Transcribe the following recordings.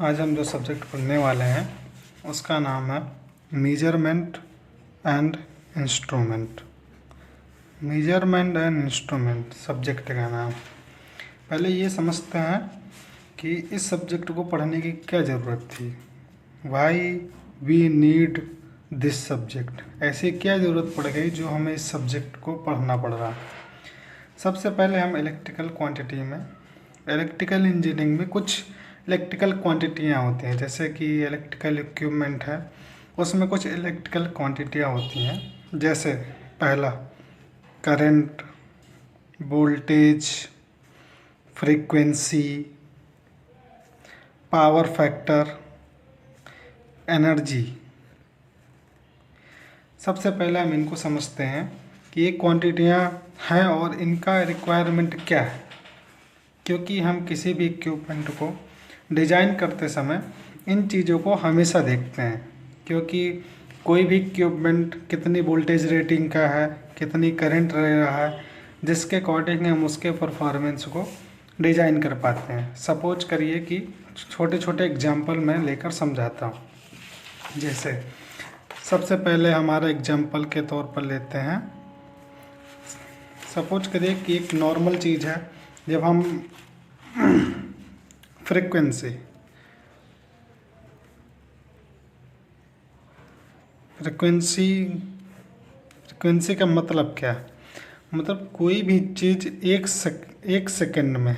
आज हम जो सब्जेक्ट पढ़ने वाले हैं उसका नाम है measurement and instrument. Measurement and instrument subject का नाम। पहले ये समझते हैं कि इस सब्जेक्ट को पढ़ने की क्या ज़रूरत थी। Why we need this subject, ऐसी क्या ज़रूरत पड़ गई जो हमें इस सब्जेक्ट को पढ़ना पड़ रहा। सबसे पहले हम इलेक्ट्रिकल क्वांटिटी में, इलेक्ट्रिकल इंजीनियरिंग में कुछ इलेक्ट्रिकल क्वांटिटियाँ होती हैं, जैसे कि इलेक्ट्रिकल इक्विपमेंट है उसमें कुछ इलेक्ट्रिकल क्वांटिटियाँ होती हैं। जैसे पहला current, voltage, frequency, power factor, energy. सबसे पहले हम इनको समझते हैं कि ये क्वांटिटियाँ हैं और इनका रिक्वायरमेंट क्या है, क्योंकि हम किसी भी इक्विपमेंट को डिज़ाइन करते समय इन चीज़ों को हमेशा देखते हैं, क्योंकि कोई भी इक्विपमेंट कितनी वोल्टेज रेटिंग का है, कितनी करंट रह रहा है, जिसके अकॉर्डिंग हम उसके परफॉर्मेंस को डिज़ाइन कर पाते हैं। सपोज करिए कि छोटे छोटे एग्जांपल मैं लेकर समझाता हूँ। जैसे सबसे पहले हमारा एग्जांपल के तौर पर लेते हैं। सपोज करिए कि एक नॉर्मल चीज़ है, जब हम फ्रीक्वेंसी का मतलब क्या है? मतलब कोई भी चीज़ एक सेकंड में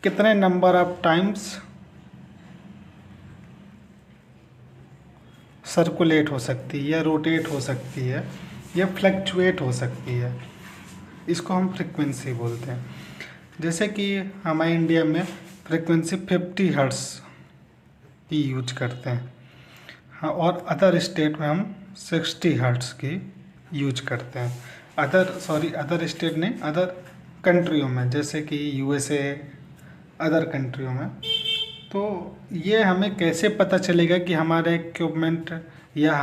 कितने नंबर ऑफ टाइम्स सर्कुलेट हो सकती है या रोटेट हो सकती है या फ्लक्चुएट हो सकती है, इसको हम फ्रीक्वेंसी बोलते हैं। जैसे कि हमारे इंडिया में फ्रीक्वेंसी 50 हर्ट्ज़ की यूज करते हैं, हाँ, और अदर स्टेट में हम 60 हर्ट्ज़ की यूज करते हैं। अदर स्टेट नहीं, अदर कंट्रियों में, जैसे कि यूएसए, अदर कंट्रियों में। तो ये हमें कैसे पता चलेगा कि हमारा इक्विपमेंट या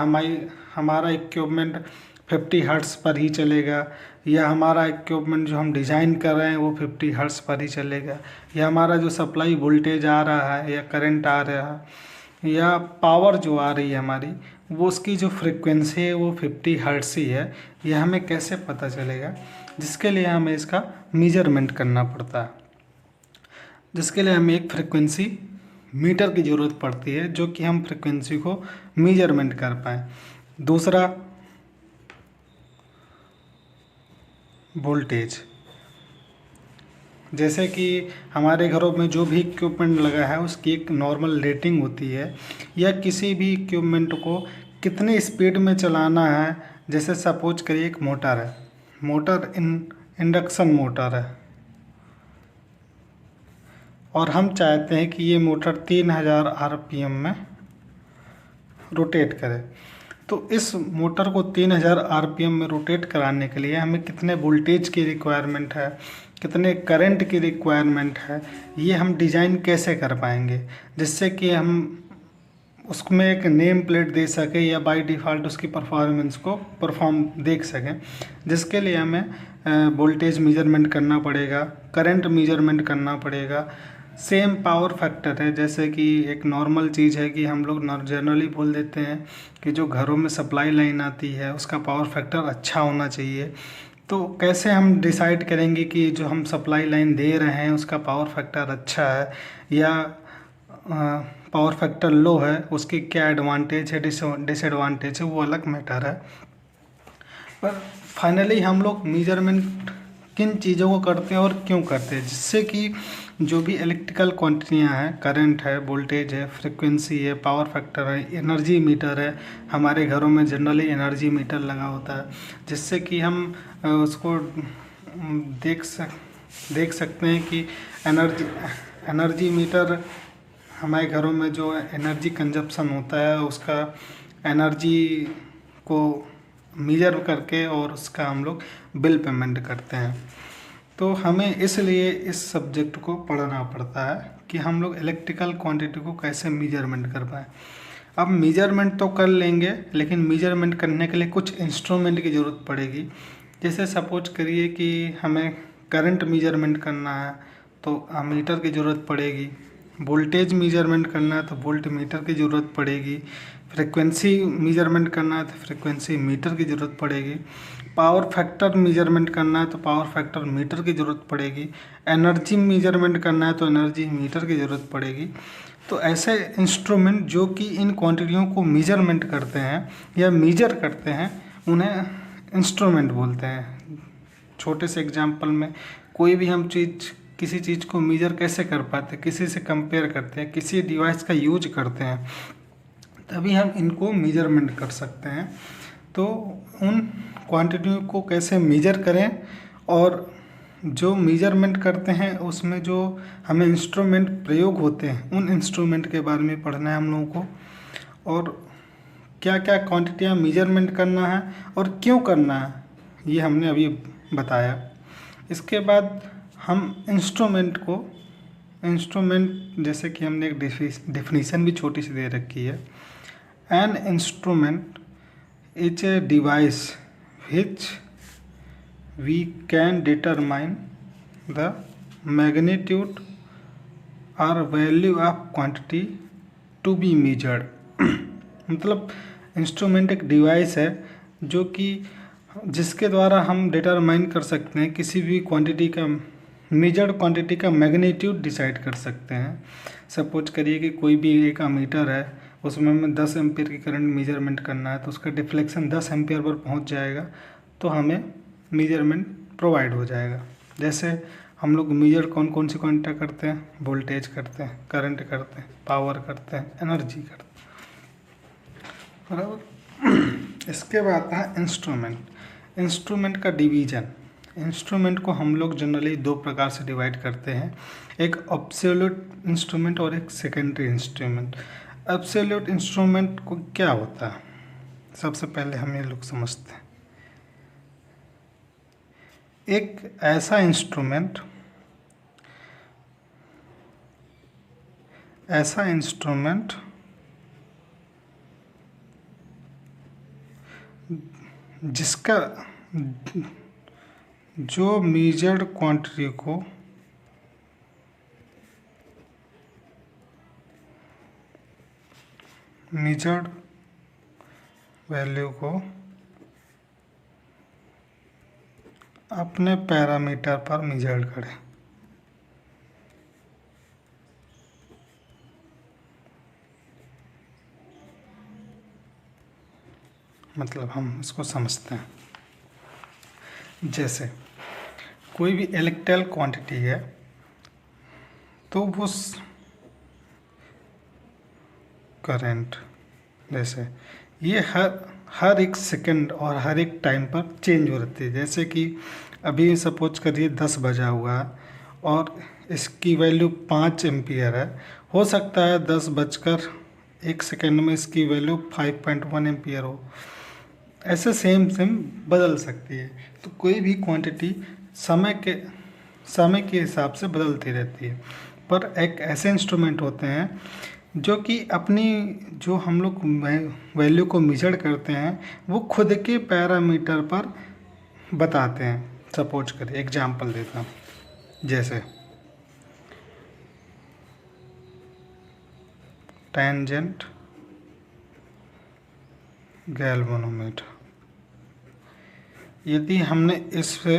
हमारा इक्विपमेंट 50 हर्ट्ज़ पर ही चलेगा, या हमारा इक्विपमेंट जो हम डिज़ाइन कर रहे हैं वो 50 हर्ट्ज़ पर ही चलेगा, या हमारा जो सप्लाई वोल्टेज आ रहा है या करंट आ रहा है या पावर जो आ रही है हमारी, वो उसकी जो फ्रीक्वेंसी है वो 50 हर्ट्ज़ ही है, ये हमें कैसे पता चलेगा? जिसके लिए हमें इसका मेजरमेंट करना पड़ता है, जिसके लिए हमें एक फ्रीक्वेंसी मीटर की ज़रूरत पड़ती है, जो कि हम फ्रीक्वेंसी को मेजरमेंट कर पाएँ। दूसरा वोल्टेज, जैसे कि हमारे घरों में जो भी इक्विपमेंट लगा है उसकी एक नॉर्मल रेटिंग होती है, या किसी भी इक्विपमेंट को कितनी स्पीड में चलाना है। जैसे सपोज करिए एक मोटर है, मोटर इंडक्शन मोटर है, और हम चाहते हैं कि ये मोटर 3000 आरपीएम में रोटेट करे। तो इस मोटर को 3000 आरपीएम में रोटेट कराने के लिए हमें कितने वोल्टेज की रिक्वायरमेंट है, कितने करंट की रिक्वायरमेंट है, ये हम डिज़ाइन कैसे कर पाएंगे, जिससे कि हम उसमें एक नेम प्लेट दे सकें या बाय डिफ़ॉल्ट उसकी परफॉर्मेंस को देख सकें। जिसके लिए हमें वोल्टेज मेजरमेंट करना पड़ेगा, करंट मेजरमेंट करना पड़ेगा। सेम पावर फैक्टर है, जैसे कि एक नॉर्मल चीज़ है कि हम लोग जनरली बोल देते हैं कि जो घरों में सप्लाई लाइन आती है उसका पावर फैक्टर अच्छा होना चाहिए। तो कैसे हम डिसाइड करेंगे कि जो हम सप्लाई लाइन दे रहे हैं उसका पावर फैक्टर अच्छा है या पावर फैक्टर लो है, उसकी क्या एडवांटेज है, डिसएडवांटेज है, वो अलग मैटर है। पर फाइनली हम लोग मेजरमेंट किन चीज़ों को करते हैं और क्यों करते हैं, जिससे कि जो भी इलेक्ट्रिकल क्वांटिटियाँ हैं, करंट है, वोल्टेज है, फ्रीक्वेंसी है, पावर फैक्टर है, एनर्जी मीटर है। हमारे घरों में जनरली एनर्जी मीटर लगा होता है, जिससे कि हम उसको देख सकते हैं कि एनर्जी मीटर हमारे घरों में जो एनर्जी कंजप्शन होता है उसका एनर्जी को मेजर करके और उसका हम लोग बिल पेमेंट करते हैं। तो हमें इसलिए इस सब्जेक्ट को पढ़ना पड़ता है कि हम लोग इलेक्ट्रिकल क्वांटिटी को कैसे मेजरमेंट कर पाएँ। अब मेजरमेंट तो कर लेंगे, लेकिन मेजरमेंट करने के लिए कुछ इंस्ट्रूमेंट की ज़रूरत पड़ेगी। जैसे सपोज करिए कि हमें करंट मेजरमेंट करना है तो मीटर की ज़रूरत पड़ेगी, वोल्टेज मेजरमेंट करना है तो वोल्ट मीटर की ज़रूरत पड़ेगी, फ्रिक्वेंसी मेजरमेंट करना है तो फ्रिक्वेंसी मीटर की ज़रूरत पड़ेगी, पावर फैक्टर मेजरमेंट करना है तो पावर फैक्टर मीटर की ज़रूरत पड़ेगी, एनर्जी मेजरमेंट करना है तो एनर्जी मीटर की ज़रूरत पड़ेगी। तो ऐसे इंस्ट्रूमेंट जो कि इन क्वांटिटियों को मेजरमेंट करते हैं या मेजर करते हैं उन्हें इंस्ट्रूमेंट बोलते हैं। छोटे से एग्जांपल में कोई भी हम किसी चीज़ को मेजर कैसे कर पाते हैं, किसी से कंपेयर करते हैं, किसी डिवाइस का यूज करते हैं, तभी हम इनको मेजरमेंट कर सकते हैं। तो उन क्वांटिटियों को कैसे मेजर करें और जो मेजरमेंट करते हैं उसमें जो हमें इंस्ट्रूमेंट प्रयोग होते हैं उन इंस्ट्रूमेंट के बारे में पढ़ना है हम लोगों को, और क्या क्या क्वांटिटियाँ मेजरमेंट करना है और क्यों करना है ये हमने अभी बताया। इसके बाद हम इंस्ट्रूमेंट जैसे कि हमने एक डिफिनीशन भी छोटी सी दे रखी है। An instrument is a device which we can determine the magnitude और value of quantity to be measured. मतलब इंस्ट्रूमेंट एक डिवाइस है जो कि जिसके द्वारा हम डिटरमाइन कर सकते हैं किसी भी क्वांटिटी का, मेजर्ड क्वांटिटी का मैग्नीट्यूड डिसाइड कर सकते हैं। सपोज करिए कि कोई भी एक मीटर है, उसमें हमें 10 एम्पीयर की करंट मेजरमेंट करना है तो उसका डिफ्लेक्शन 10 एम्पीयर पर पहुंच जाएगा तो हमें मेजरमेंट प्रोवाइड हो जाएगा। जैसे हम लोग मेजर कौन कौन सी क्वांटिटी करते हैं, वोल्टेज करते हैं, करंट करते हैं, पावर करते हैं, एनर्जी करते हैं, बराबर। इसके बाद है इंस्ट्रूमेंट। इंस्ट्रूमेंट का डिवीजन। इंस्ट्रूमेंट को हम लोग जनरली दो प्रकार से डिवाइड करते हैं, एक एब्सोल्यूट इंस्ट्रूमेंट और एक सेकेंडरी इंस्ट्रूमेंट। एब्सोल्यूट इंस्ट्रूमेंट को क्या होता है, सबसे पहले हम ये लोग समझते हैं। एक ऐसा इंस्ट्रूमेंट जिसका जो मेजर्ड क्वांटिटी को मेजर्ड वैल्यू को अपने पैरामीटर पर मेजर करें। मतलब हम इसको समझते हैं, जैसे कोई भी इलेक्ट्रिकल क्वांटिटी है तो वो करंट, जैसे ये हर एक सेकंड और हर एक टाइम पर चेंज हो रहती है। जैसे कि अभी सपोज करिए 10 बजा हुआ है और इसकी वैल्यू 5 एम्पियर है, हो सकता है 10 बजकर 1 सेकंड में इसकी वैल्यू 5.1 एम्पियर हो। ऐसे सेम बदल सकती है। तो कोई भी क्वांटिटी समय के हिसाब से बदलती रहती है। पर एक ऐसे इंस्ट्रूमेंट होते हैं जो कि अपनी जो हम लोग वैल्यू को मेजर करते हैं वो खुद के पैरामीटर पर बताते हैं। सपोज करिए एग्जांपल देता हूँ, जैसे टेंजेंट गैल्वेनोमीटर। यदि हमने इससे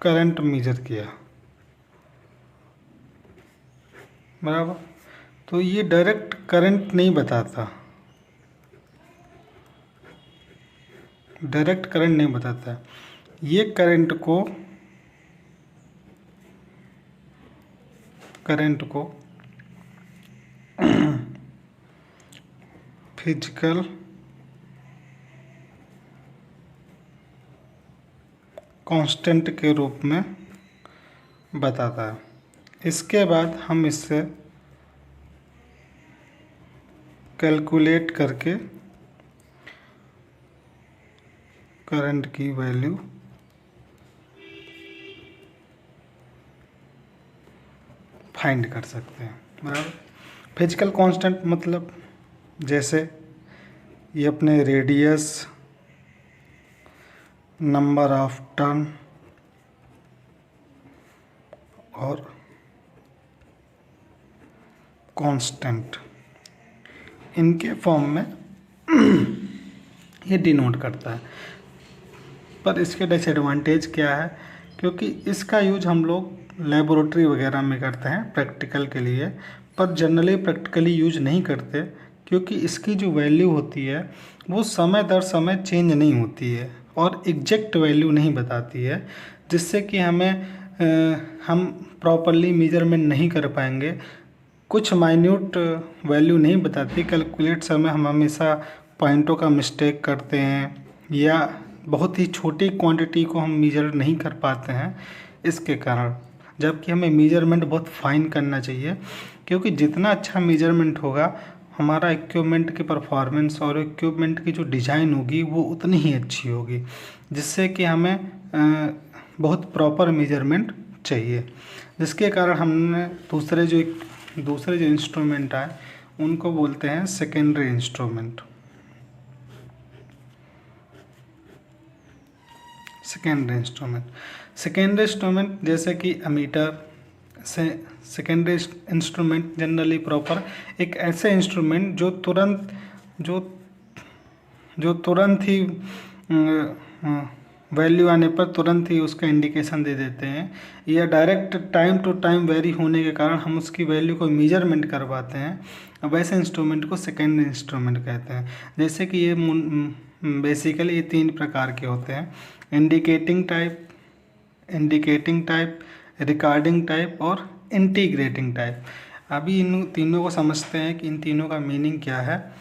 करंट मेजर किया, बराबर, तो ये डायरेक्ट करंट नहीं बताता, ये करंट को फिजिकल कांस्टेंट के रूप में बताता है। इसके बाद हम इससे कैलकुलेट करके करंट की वैल्यू फाइंड कर सकते हैं, बराबर। फिजिकल कांस्टेंट मतलब जैसे ये अपने रेडियस, नंबर ऑफ टर्न और कांस्टेंट, इनके फॉर्म में ये डिनोट करता है। पर इसके डिसएडवांटेज क्या है, क्योंकि इसका यूज हम लोग लेबोरेटरी वगैरह में करते हैं प्रैक्टिकल के लिए, पर जनरली प्रैक्टिकली यूज नहीं करते, क्योंकि इसकी जो वैल्यू होती है वो समय दर समय चेंज नहीं होती है और एग्जैक्ट वैल्यू नहीं बताती है, जिससे कि हम प्रॉपरली मेजरमेंट नहीं कर पाएंगे। कुछ माइन्यूट वैल्यू नहीं बताती, कैलकुलेट समय हम हमेशा पॉइंटों का मिस्टेक करते हैं या बहुत ही छोटी क्वांटिटी को हम मेजर नहीं कर पाते हैं इसके कारण, जबकि हमें मेजरमेंट बहुत फाइन करना चाहिए, क्योंकि जितना अच्छा मेजरमेंट होगा हमारा इक्विपमेंट की परफॉर्मेंस और इक्विपमेंट की जो डिज़ाइन होगी वो उतनी ही अच्छी होगी, जिससे कि हमें बहुत प्रॉपर मेजरमेंट चाहिए, जिसके कारण हमने दूसरे जो इंस्ट्रूमेंट आए उनको बोलते हैं सेकेंडरी इंस्ट्रूमेंट। सेकेंडरी इंस्ट्रूमेंट जैसे कि अमीटर से सेकेंडरी इंस्ट्रूमेंट जनरली प्रॉपर एक ऐसे इंस्ट्रूमेंट जो तुरंत ही वैल्यू आने पर तुरंत ही उसका इंडिकेशन दे देते हैं, या direct time to time vary होने के कारण हम उसकी वैल्यू को मेजरमेंट कर पाते हैं। वैसे इंस्ट्रूमेंट को सेकेंडरी इंस्ट्रूमेंट कहते हैं। जैसे कि ये बेसिकली ये 3 प्रकार के होते हैं: इंडिकेटिंग टाइप, रिकॉर्डिंग टाइप और इंटीग्रेटिंग टाइप। अभी इन तीनों को समझते हैं कि इन तीनों का मीनिंग क्या है।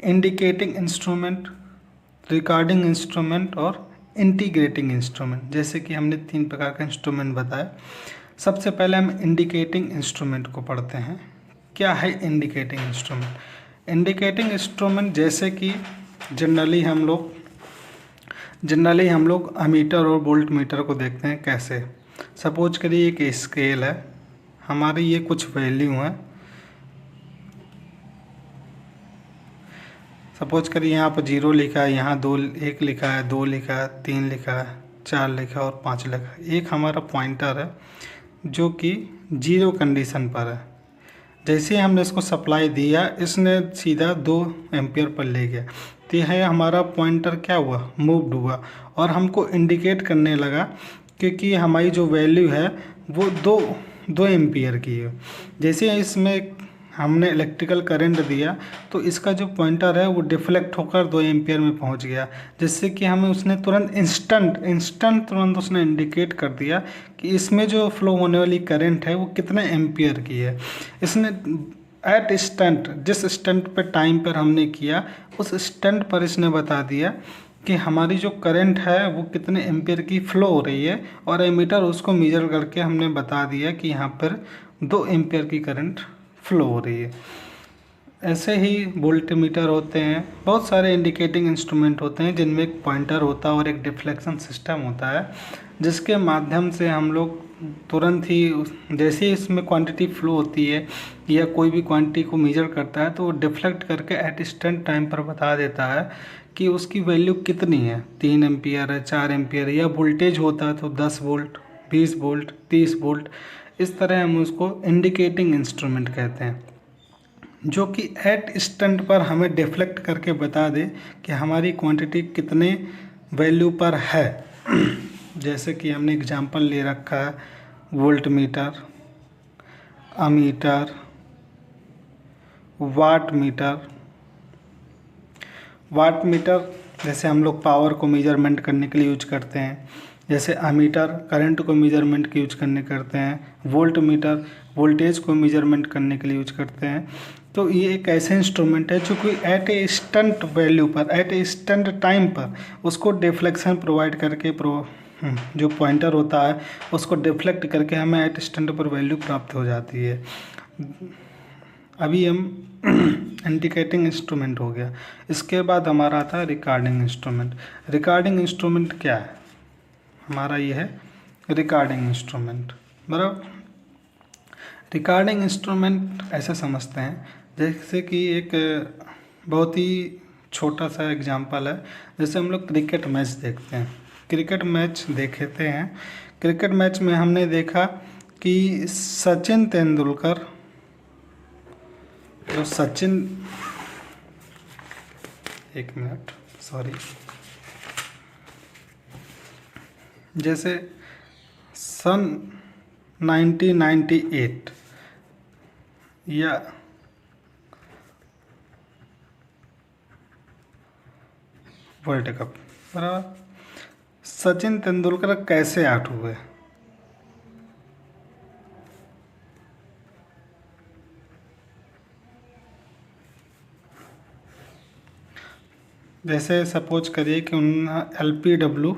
इंडिकेटिंग इंस्ट्रूमेंट, रिकॉर्डिंग इंस्ट्रूमेंट और इंटीग्रेटिंग इंस्ट्रूमेंट, जैसे कि हमने 3 प्रकार का इंस्ट्रूमेंट बताया। सबसे पहले हम इंडिकेटिंग इंस्ट्रूमेंट को पढ़ते हैं। क्या है इंडिकेटिंग इंस्ट्रूमेंट? इंडिकेटिंग इंस्ट्रूमेंट जैसे कि जनरली हम लोग अमीटर और वोल्ट मीटर को देखते हैं। कैसे? सपोज करिए एक स्केल है, हमारी ये कुछ वैल्यू है। सपोज करिए यहाँ पर 0 लिखा है, यहाँ 1 लिखा है, 2 लिखा है, 3 लिखा है, 4 लिखा है और 5 लिखा है। एक हमारा पॉइंटर है जो कि 0 कंडीशन पर है। जैसे ही हमने इसको सप्लाई दिया, इसने सीधा 2 एम्पियर पर ले गया, तो यह हमारा पॉइंटर क्या हुआ? मूव्ड हुआ और हमको इंडिकेट करने लगा, क्योंकि हमारी जो वैल्यू है वो 2 एम्पियर की है। जैसे इसमें हमने इलेक्ट्रिकल करंट दिया तो इसका जो पॉइंटर है वो डिफ्लेक्ट होकर 2 एम्पियर में पहुंच गया, जिससे कि हमें उसने तुरंत इंस्टेंट उसने इंडिकेट कर दिया कि इसमें जो फ्लो होने वाली करंट है वो कितने एम्पियर की है। इसने एट स्टंट, जिस स्टंट पे टाइम पर हमने किया उस स्टंट पर इसने बता दिया कि हमारी जो करंट है वो कितने एम्पियर की फ़्लो हो रही है, और एमीटर उसको मेजर करके हमने बता दिया कि यहाँ पर 2 एम्पियर की करंट फ्लो हो रही है। ऐसे ही वोल्टमीटर होते हैं, बहुत सारे इंडिकेटिंग इंस्ट्रूमेंट होते हैं जिनमें एक पॉइंटर होता है और एक डिफ्लेक्शन सिस्टम होता है, जिसके माध्यम से हम लोग तुरंत ही जैसे ही इसमें क्वांटिटी फ्लो होती है या कोई भी क्वांटिटी को मेजर करता है तो वो डिफ्लेक्ट करके एट इंस्टेंट टाइम पर बता देता है कि उसकी वैल्यू कितनी है, 3 एम्पियर है, 4 एम्पियर, या वोल्टेज होता है तो 10 वोल्ट, 20 वोल्ट, 30 वोल्ट। इस तरह हम उसको इंडिकेटिंग इंस्ट्रूमेंट कहते हैं, जो कि एट इंस्टेंट पर हमें डिफ्लेक्ट करके बता दे कि हमारी क्वांटिटी कितने वैल्यू पर है। जैसे कि हमने एग्जांपल ले रखा है volt metre, ammeter, watt metre जैसे हम लोग पावर को मेजरमेंट करने के लिए यूज करते हैं, जैसे अमीटर करंट को मेजरमेंट के यूज करने करते हैं, वोल्ट मीटर वोल्टेज को मेजरमेंट करने के लिए यूज करते हैं। तो ये एक ऐसे इंस्ट्रूमेंट है जो कि एट ए इंस्टेंट वैल्यू पर, एट ए इंस्टेंट टाइम पर उसको डिफ्लेक्शन प्रोवाइड करके जो पॉइंटर होता है उसको डिफ्लेक्ट करके हमें एट इंस्टेंट पर वैल्यू प्राप्त हो जाती है। अभी हम इंडिकेटिंग इंस्ट्रूमेंट हो गया। इसके बाद हमारा आता है रिकॉर्डिंग इंस्ट्रूमेंट। रिकॉर्डिंग इंस्ट्रूमेंट क्या है? हमारा ये है रिकॉर्डिंग इंस्ट्रूमेंट, बराबर। रिकॉर्डिंग इंस्ट्रूमेंट ऐसे समझते हैं जैसे कि एक बहुत ही छोटा सा एग्जांपल है। जैसे हम लोग क्रिकेट मैच देखते हैं, क्रिकेट मैच में हमने देखा कि सचिन तेंदुलकर जो सचिन, एक मिनट सॉरी, जैसे सन 1998 या वर्ल्ड कप, बराबर, सचिन तेंदुलकर कैसे आउट हुए? जैसे सपोज करिए कि उन LPW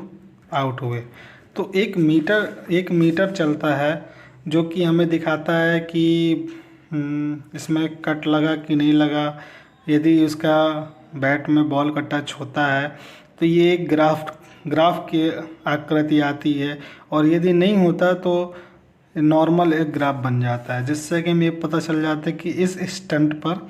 आउट हुए, तो 1 मीटर चलता है जो कि हमें दिखाता है कि इसमें कट लगा कि नहीं लगा। यदि उसका बैट में बॉल का टच होता है तो ये एक ग्राफ की आकृति आती है, और यदि नहीं होता तो नॉर्मल एक ग्राफ बन जाता है, जिससे कि हमें पता चल जाता है कि इस स्टंट पर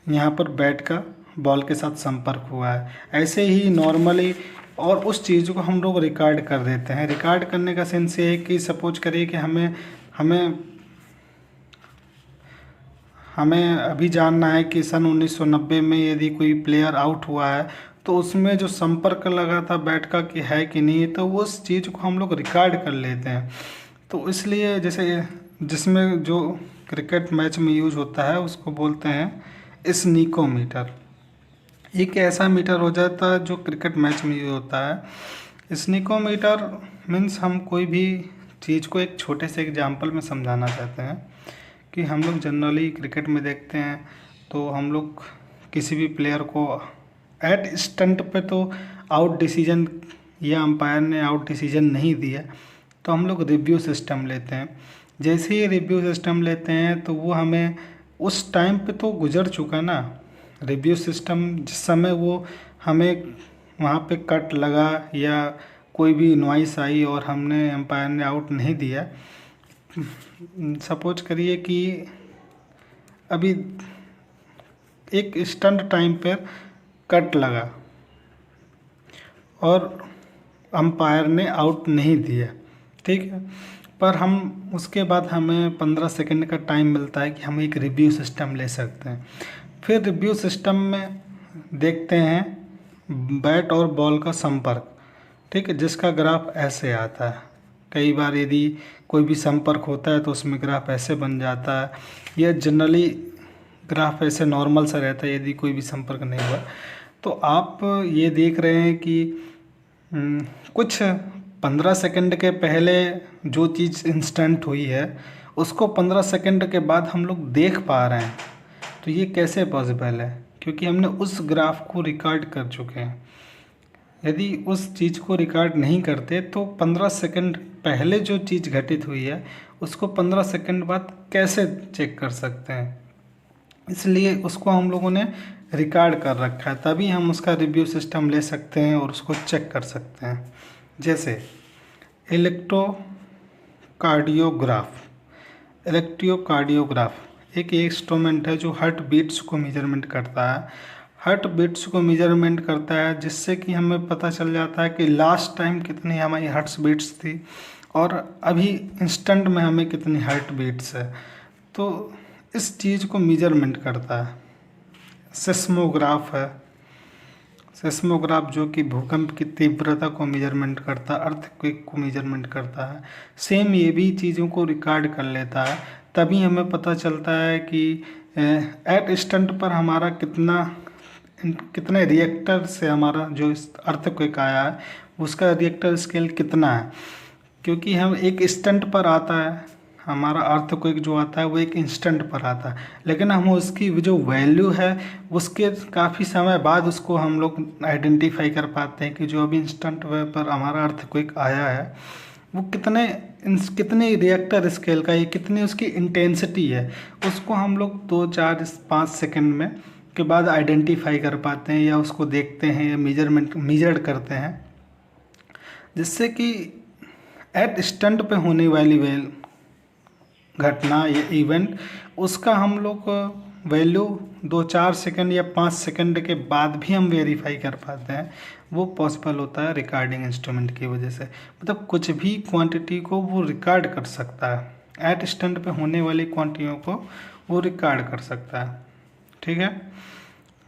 यहाँ पर बैट का बॉल के साथ संपर्क हुआ है। ऐसे ही नॉर्मली, और उस चीज़ को हम लोग रिकॉर्ड कर देते हैं। रिकॉर्ड करने का सेंस ये है कि सपोज करिए कि हमें अभी जानना है कि सन 1990 में यदि कोई प्लेयर आउट हुआ है तो उसमें जो संपर्क लगा था बैट का कि है कि नहीं, तो उस चीज़ को हम लोग रिकॉर्ड कर लेते हैं। तो इसलिए जैसे जिसमें जो क्रिकेट मैच में यूज होता है उसको बोलते हैं स्नीकोमीटर। एक ऐसा मीटर हो जाता है जो क्रिकेट मैच में यूज होता है। स्नीकोमीटर मीन्स हम कोई भी चीज़ को एक छोटे से एग्जाम्पल में समझाना चाहते हैं कि हम लोग जनरली क्रिकेट में देखते हैं तो हम लोग किसी भी प्लेयर को एट स्टंट पे तो आउट डिसीजन या अंपायर ने आउट डिसीजन नहीं दिया तो हम लोग रिव्यू सिस्टम लेते हैं। जैसे ही रिव्यू सिस्टम लेते हैं तो वो हमें उस टाइम पे तो गुजर चुका ना रिव्यू सिस्टम, जिस समय वो हमें वहाँ पे कट लगा या कोई भी नॉइस आई और हमने एम्पायर ने आउट नहीं दिया। सपोज करिए कि अभी एक स्टंट टाइम पर कट लगा और अंपायर ने आउट नहीं दिया, ठीक है, पर हम उसके बाद हमें 15 सेकंड का टाइम मिलता है कि हम एक रिव्यू सिस्टम ले सकते हैं। फिर रिव्यू सिस्टम में देखते हैं बैट और बॉल का संपर्क, ठीक है, जिसका ग्राफ ऐसे आता है। कई बार यदि कोई भी संपर्क होता है तो उसमें ग्राफ ऐसे बन जाता है, या जनरली ग्राफ ऐसे नॉर्मल सा रहता है यदि कोई भी संपर्क नहीं हुआ। तो आप ये देख रहे हैं कि कुछ 15 सेकंड के पहले जो चीज़ इंस्टेंट हुई है उसको 15 सेकंड के बाद हम लोग देख पा रहे हैं। तो ये कैसे पॉसिबल है? क्योंकि हमने उस ग्राफ को रिकॉर्ड कर चुके हैं। यदि उस चीज़ को रिकॉर्ड नहीं करते तो 15 सेकंड पहले जो चीज़ घटित हुई है उसको 15 सेकंड बाद कैसे चेक कर सकते हैं? इसलिए उसको हम लोगों ने रिकॉर्ड कर रखा है, तभी हम उसका रिव्यू सिस्टम ले सकते हैं और उसको चेक कर सकते हैं। जैसे इलेक्ट्रोकार्डियोग्राफ एक इंस्ट्रूमेंट है जो हार्ट बीट्स को मेजरमेंट करता है। हार्ट बीट्स को मेजरमेंट करता है जिससे कि हमें पता चल जाता है कि लास्ट टाइम कितनी हमारी हार्ट बीट्स थी और अभी इंस्टेंट में हमें कितनी हार्ट बीट्स है। तो इस चीज़ को मेजरमेंट करता है। सेस्मोग्राफ है, सेस्मोग्राफ जो कि भूकंप की तीव्रता को मेजरमेंट करता है, अर्थक्वेक को मेजरमेंट करता है। सेम ये भी चीज़ों को रिकॉर्ड कर लेता है, तभी हमें पता चलता है कि एट स्टंट पर हमारा कितने रिएक्टर से हमारा जो अर्थक्वेक आया है उसका रिएक्टर स्केल कितना है। क्योंकि हम एक स्टंट पर आता है, हमारा अर्थक्वेक जो आता है वो एक इंस्टेंट पर आता है, लेकिन हम उसकी जो वैल्यू है उसके काफ़ी समय बाद उसको हम लोग आइडेंटिफाई कर पाते हैं कि जो अभी इंस्टेंट पर हमारा अर्थक्वेक आया है वो कितने रिएक्टर स्केल का है, कितनी उसकी इंटेंसिटी है, उसको हम लोग 2 4 5 सेकंड में के बाद आइडेंटिफाई कर पाते हैं या उसको देखते हैं या मेजर करते हैं, जिससे कि एट स्टंट पे होने वाली घटना या इवेंट उसका हम लोग वैल्यू 2 4 सेकंड या 5 सेकंड के बाद भी हम वेरीफाई कर पाते हैं। वो पॉसिबल होता है रिकॉर्डिंग इंस्ट्रूमेंट की वजह से। मतलब कुछ भी क्वांटिटी को वो रिकॉर्ड कर सकता है, एट स्टंट पे होने वाली क्वांटिटियों को वो रिकॉर्ड कर सकता है। ठीक है।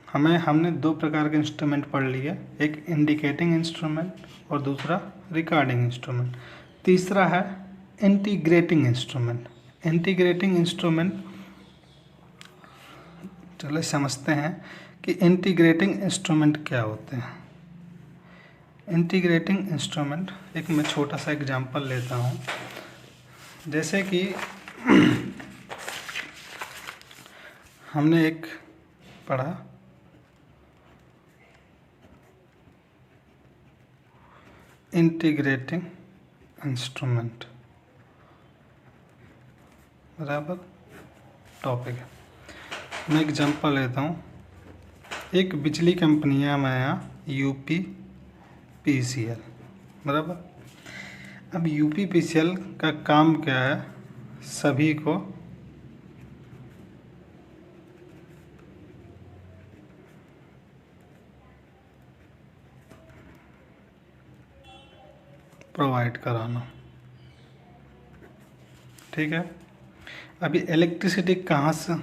हमने दो प्रकार के इंस्ट्रूमेंट पढ़ लिए, एक इंडिकेटिंग इंस्ट्रूमेंट और दूसरा रिकॉर्डिंग इंस्ट्रूमेंट। तीसरा है इंटीग्रेटिंग इंस्ट्रूमेंट। इंटीग्रेटिंग इंस्ट्रूमेंट, चलो समझते हैं कि इंटीग्रेटिंग इंस्ट्रूमेंट क्या होते हैं। इंटीग्रेटिंग इंस्ट्रूमेंट, एक मैं छोटा सा एग्जांपल लेता हूँ। जैसे कि हमने एक पढ़ा इंटीग्रेटिंग इंस्ट्रूमेंट, बराबर टॉपिक है। मैं एग्जांपल लेता हूँ, एक बिजली कंपनी है हमारे यहाँ UPPCL, बराबर। अब UPPCL का काम क्या है, सभी को प्रोवाइड कराना, ठीक है। अभी इलेक्ट्रिसिटी कहाँ से,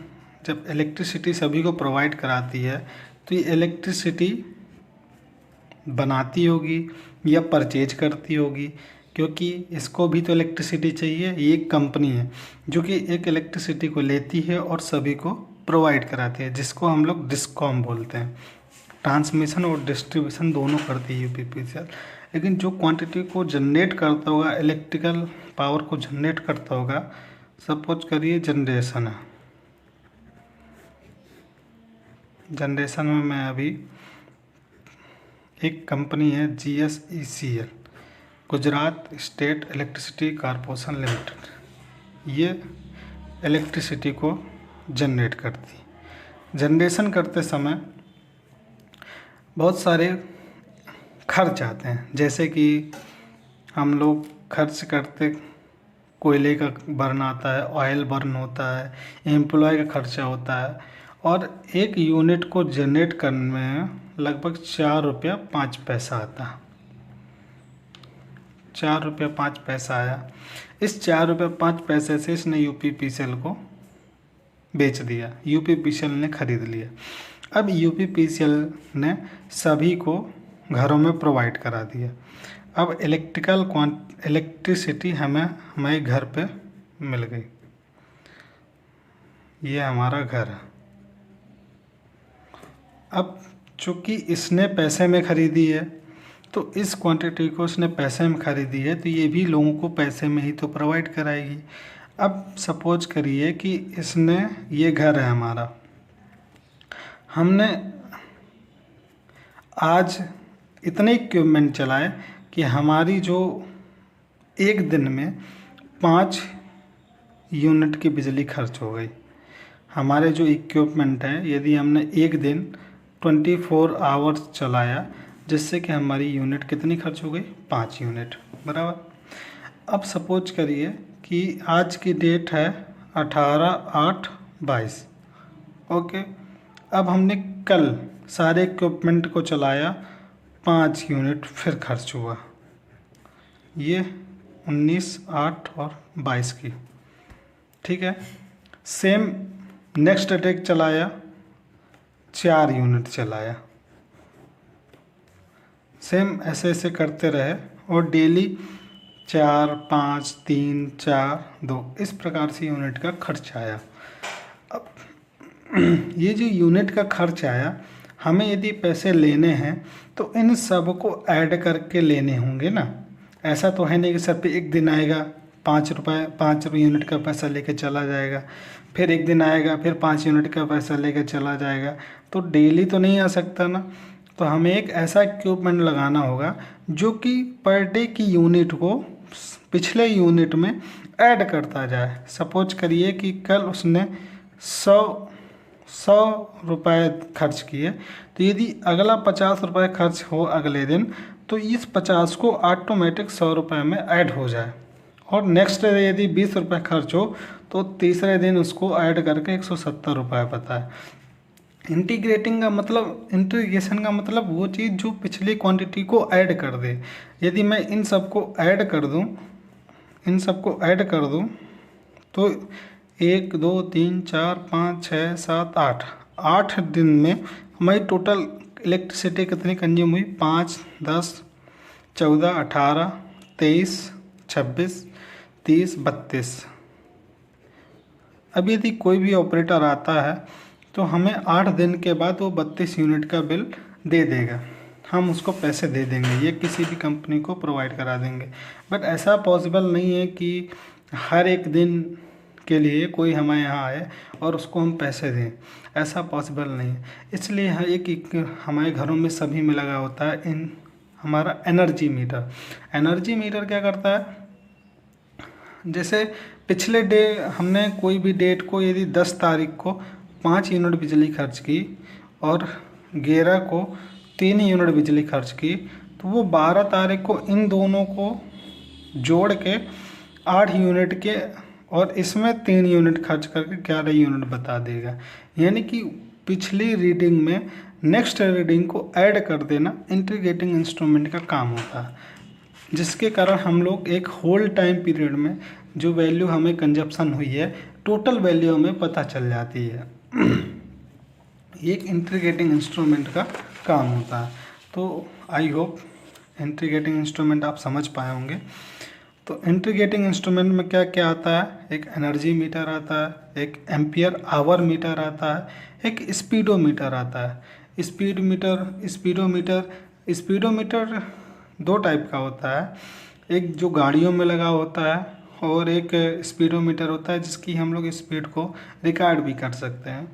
जब इलेक्ट्रिसिटी सभी को प्रोवाइड कराती है तो ये इलेक्ट्रिसिटी बनाती होगी या परचेज करती होगी, क्योंकि इसको भी तो इलेक्ट्रिसिटी चाहिए। ये एक कंपनी है जो कि एक इलेक्ट्रिसिटी को लेती है और सभी को प्रोवाइड कराती है, जिसको हम लोग डिस्कॉम बोलते हैं। ट्रांसमिशन और डिस्ट्रीब्यूशन दोनों करती है UPPCL। लेकिन जो क्वांटिटी को जनरेट करता होगा, इलेक्ट्रिकल पावर को जनरेट करता होगा, सपोज करिए जनरेशन है। जनरेशन में मैं अभी एक कंपनी है GSECL, Gujarat state electricity corporation limited, ये इलेक्ट्रिसिटी को जनरेट करती। जनरेशन करते समय बहुत सारे खर्च आते हैं, जैसे कि हम लोग खर्च करते, कोयले का बर्न आता है, ऑयल बर्न होता है, एम्प्लॉय का खर्चा होता है, और एक यूनिट को जनरेट करने में लगभग 4 रुपया 5 पैसा आता है। 4 रुपया 5 पैसा आया। इस 4 रुपया 5 पैसे से इसने UPPCL को बेच दिया, UPPCL ने खरीद लिया। अब UPPCL ने सभी को घरों में प्रोवाइड करा दिया। अब इलेक्ट्रिसिटी हमारे घर पे मिल गई। ये हमारा घर है। अब चूँकि इसने पैसे में ख़रीदी है, तो इस क्वांटिटी को इसने पैसे में ख़रीदी है, तो ये भी लोगों को पैसे में ही तो प्रोवाइड कराएगी। अब सपोज करिए कि इसने, ये घर है हमारा, हमने आज इतने इक्विपमेंट चलाए कि हमारी जो एक दिन में 5 यूनिट की बिजली खर्च हो गई। हमारे जो इक्विपमेंट है, यदि हमने एक दिन 24 आवर्स चलाया, जिससे कि हमारी यूनिट कितनी खर्च हो गई, 5 यूनिट, बराबर। अब सपोज करिए कि आज की डेट है 18/8/22, ओके। अब हमने कल सारे इक्विपमेंट को चलाया, 5 यूनिट फिर खर्च हुआ, ये 19/8 और 22 की, ठीक है। सेम नेक्स्ट डे चलाया, 4 यूनिट चलाया, सेम ऐसे ऐसे करते रहे, और डेली 4, 5, 3, 4, 2 इस प्रकार से यूनिट का खर्च आया। अब ये जो यूनिट का खर्च आया, हमें यदि पैसे लेने हैं तो इन सब को ऐड करके लेने होंगे ना। ऐसा तो है नहीं कि सब पे एक दिन आएगा 5 यूनिट का पैसा लेके चला जाएगा, फिर एक दिन आएगा फिर 5 यूनिट का पैसा लेके चला जाएगा, तो डेली तो नहीं आ सकता ना। तो हमें एक ऐसा इक्विपमेंट लगाना होगा जो कि पर डे की यूनिट को पिछले यूनिट में ऐड करता जाए। सपोज करिए कि कल उसने 100 रुपये खर्च किए, तो यदि अगला 50 रुपये खर्च हो अगले दिन, तो इस 50 को ऑटोमेटिक 100 रुपये में ऐड हो जाए, और नेक्स्ट डे यदि 20 रुपये खर्च हो तो तीसरे दिन उसको ऐड करके 170 रुपये बताए। इंटीग्रेशन का मतलब वो चीज़ जो पिछली क्वांटिटी को ऐड कर दे। यदि मैं इन सबको ऐड कर दूं तो 1 2 3 4 5 6 7 8 8 दिन में हमारी टोटल इलेक्ट्रिसिटी कितनी कंज्यूम हुई? 5, 10, 14, 18, 23, 26, 30, 32। अब यदि कोई भी ऑपरेटर आता है तो हमें 8 दिन के बाद वो 32 यूनिट का बिल दे देगा, हम उसको पैसे दे देंगे, ये किसी भी कंपनी को प्रोवाइड करा देंगे। बट ऐसा पॉसिबल नहीं है कि हर एक दिन के लिए कोई हमारे यहाँ आए और उसको हम पैसे दें, ऐसा पॉसिबल नहीं है। इसलिए एक हमारे घरों में सभी में लगा होता है हमारा एनर्जी मीटर। एनर्जी मीटर क्या करता है? जैसे पिछले हमने कोई भी डेट को यदि 10 तारीख को 5 यूनिट बिजली खर्च की और 11 को 3 यूनिट बिजली खर्च की, तो वो 12 तारीख को इन दोनों को जोड़ के 8 यूनिट के और इसमें 3 यूनिट खर्च करके 11 यूनिट बता देगा। यानी कि पिछली रीडिंग में नेक्स्ट रीडिंग को ऐड कर देना इंटीग्रेटिंग इंस्ट्रूमेंट का काम होता है, जिसके कारण हम लोग एक होल टाइम पीरियड में जो वैल्यू हमें कंजप्शन हुई है टोटल वैल्यू हमें पता चल जाती है। ये एक इंटीग्रेटिंग इंस्ट्रूमेंट का काम होता है। तो आई होप इंटीग्रेटिंग इंस्ट्रूमेंट आप समझ पाए होंगे। तो इंटीग्रेटिंग इंस्ट्रूमेंट में क्या क्या आता है? एक एनर्जी मीटर आता है, एक एम्पियर आवर मीटर आता है, एक स्पीडोमीटर आता है। स्पीडोमीटर 2 टाइप का होता है, एक जो गाड़ियों में लगा होता है और एक स्पीडोमीटर होता है जिसकी हम लोग स्पीड को रिकॉर्ड भी कर सकते हैं।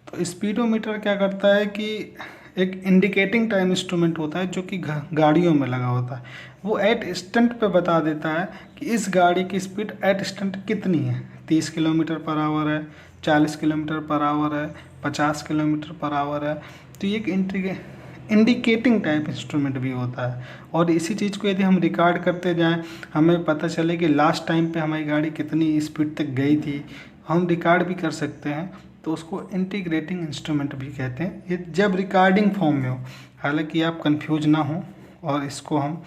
तो स्पीडोमीटर क्या करता है कि एक इंडिकेटिंग टाइम इंस्ट्रूमेंट होता है जो कि गाड़ियों में लगा होता है। वो एट स्टंट पे बता देता है कि इस गाड़ी की स्पीड एट स्टंट कितनी है, 30 किलोमीटर पर आवर है, 40 किलोमीटर पर आवर है, 50 किलोमीटर पर आवर है। तो ये एक इंडिकेटिंग टाइप इंस्ट्रूमेंट भी होता है। और इसी चीज़ को यदि हम रिकॉर्ड करते जाएं, हमें पता चले कि लास्ट टाइम पे हमारी गाड़ी कितनी स्पीड तक गई थी, हम रिकॉर्ड भी कर सकते हैं। तो उसको इंटीग्रेटिंग इंस्ट्रूमेंट भी कहते हैं, ये जब रिकॉर्डिंग फॉर्म में हो। हालांकि आप कंफ्यूज ना हो, और इसको हम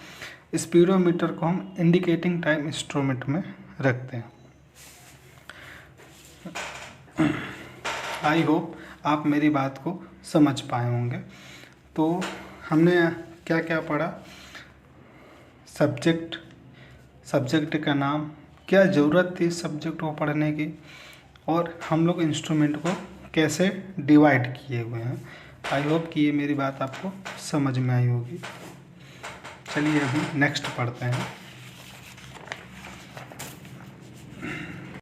स्पीडोमीटर को हम इंडिकेटिंग टाइम इंस्ट्रूमेंट में रखते हैं। आई होप आप मेरी बात को समझ पाए होंगे। तो हमने क्या क्या पढ़ा? सब्जेक्ट का नाम, क्या ज़रूरत थी सब्जेक्ट को पढ़ने की, और हम लोग इंस्ट्रूमेंट को कैसे डिवाइड किए हुए हैं। आई होप कि ये मेरी बात आपको समझ में आई होगी। चलिए अभी नेक्स्ट पढ़ते हैं।